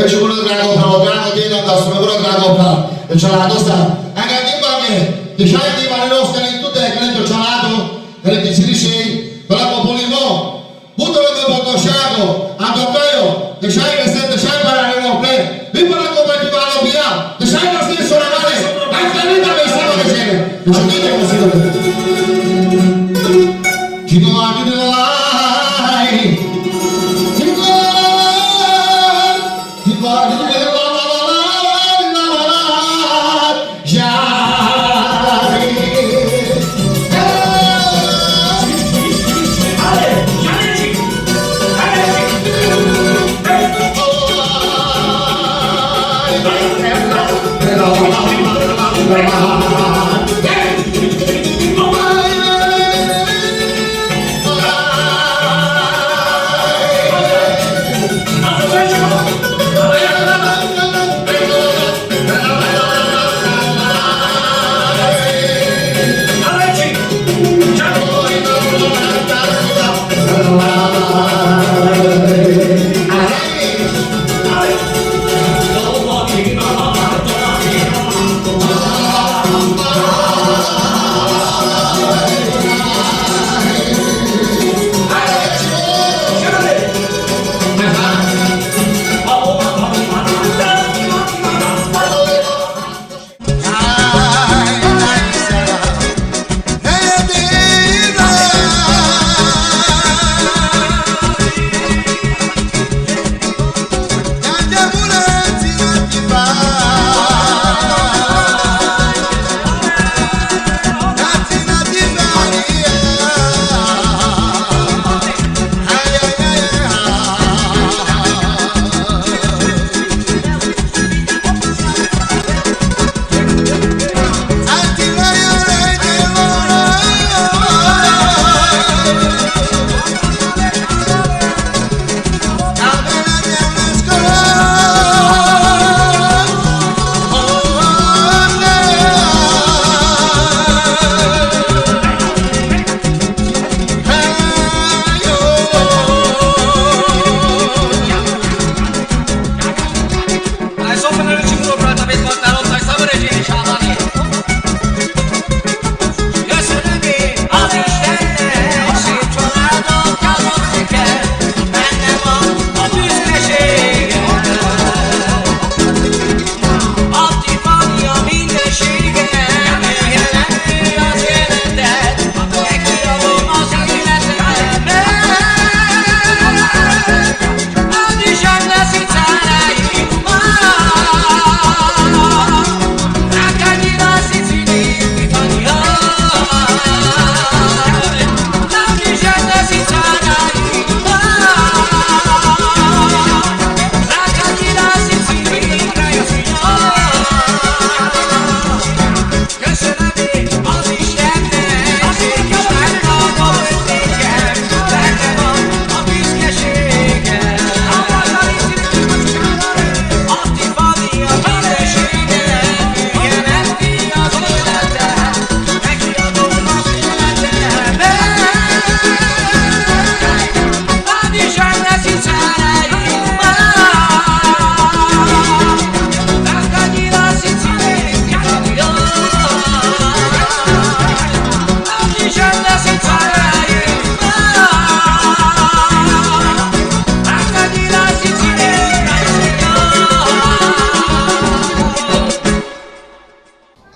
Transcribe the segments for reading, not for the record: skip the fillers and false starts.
Deci unul Dragopal, o dragă din dar sună Dragopal. Deci la ăsta, anche di bambini, diciamo di fare lo scanetto tecnico, cialato, che ti si dice, con la popolimo, butto lo poco sciato, a Tokyo, diciamo che sente sai parlare con te, vi parla come ti va a via, diciamo lo stesso ragazzi, anche lì da pensavo che c'era, non c'è niente così. Ci do anche di lai, ti guardi di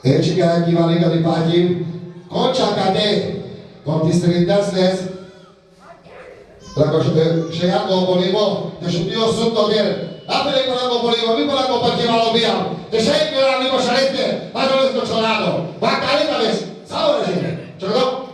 Ecika equivalent di pagi, Concha Kade, Contistritasnes, Sheako Bolimo, the Shutio Sutover, Apple Bolimo, people are going to Palomia, the Shake Miranico Shalete, Padoles Cochonado, Bacalitales, Sauer, Cholo.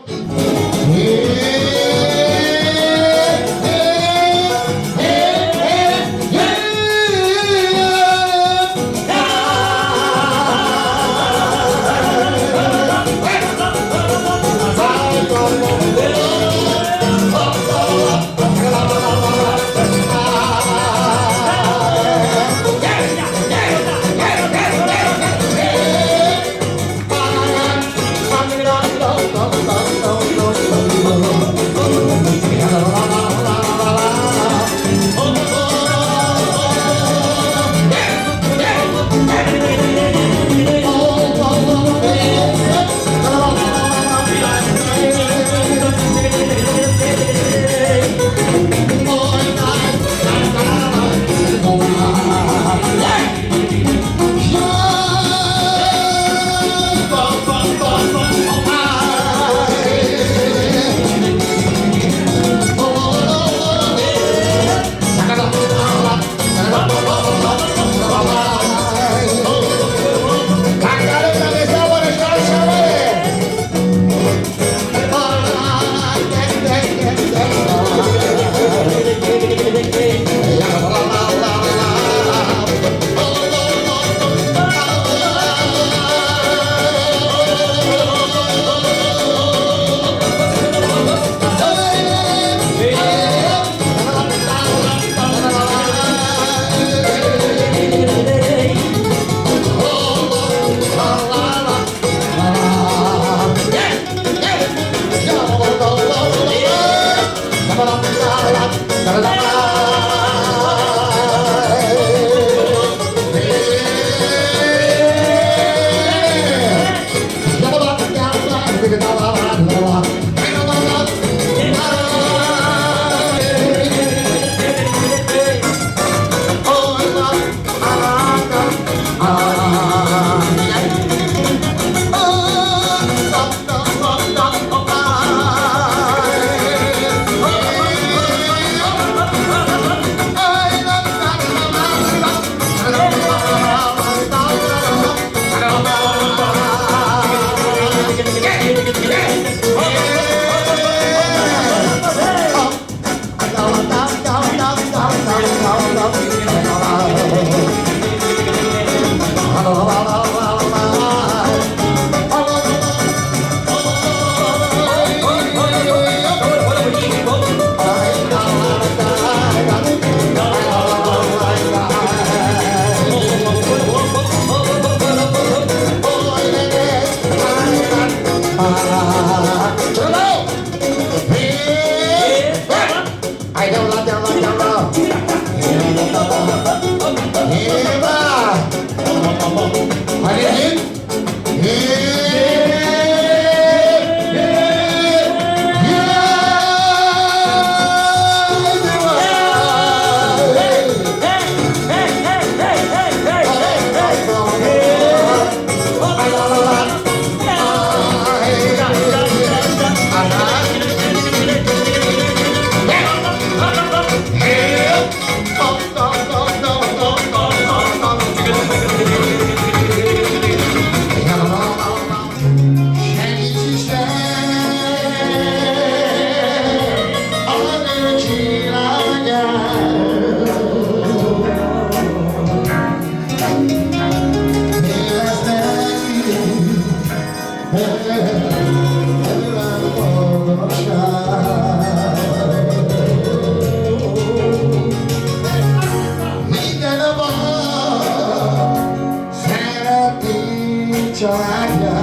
családja.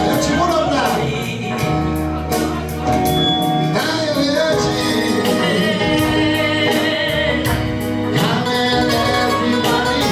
Jöcsi, mondod rá! Álljon, Jöcsi! Amen, everybody.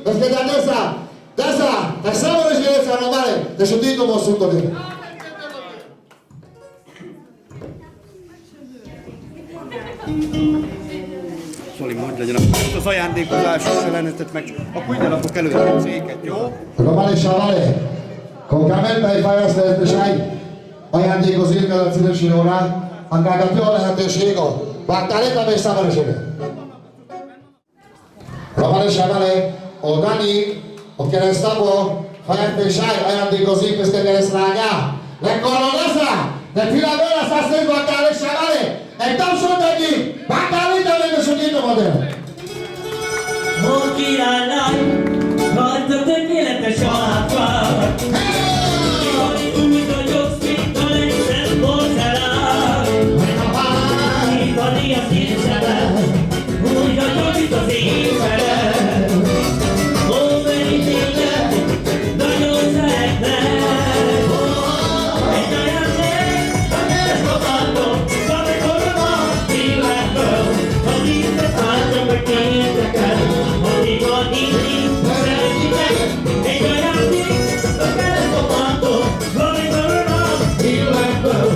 Perché da adesso, da sábado si deve fare male, te sentito mo sotto lì. Zoli, mondj legyen, akkor az ajándékozásos jelenetet meg, akkor ide rakok előre a széket, jó? Vale, chavales, con Carmenta y Fájaz de Espesai, ajándékozik a szülőségóra, annak a lehetőségot, bártálét és számaroséget. Vale, chavales, o Dani, o Keresztabo, Fájaz de Espesai, ajándékozik ezt a keresztrágá. Le coronaza, de Filadelfia s-a strâns bártálét, chavales, entonces de aquí, bártálét de sentito modern. Ó királylány, rajta tökéletes a látvár. Jaj, úgy vagyok, mint a legszebb porcelán. Hívani a szívsebem, úgy vagyok, mint az éjfelem. Ó, mennyire, nagyon szeretlek. Egy ajándék, ezt akartam, amikor van világban. Az ízet álltam, hogy tényleg. Addig van így, szeretitek, egy ajándék, a keresztapántól, amikor van világban.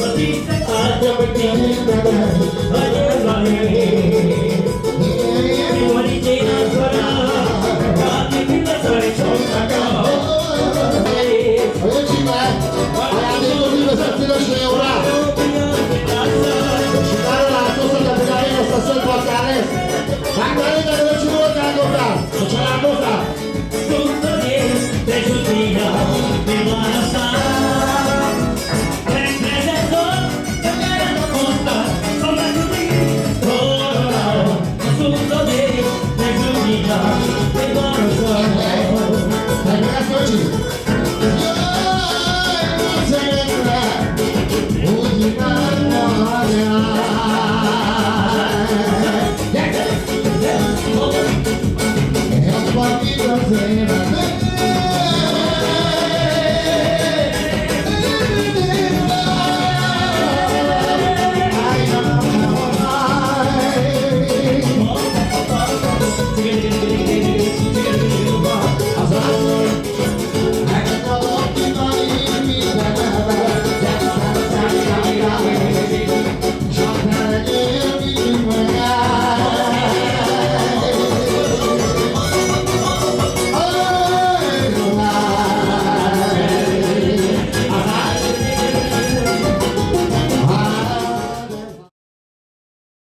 Az ízet álltam, hogy tényleg.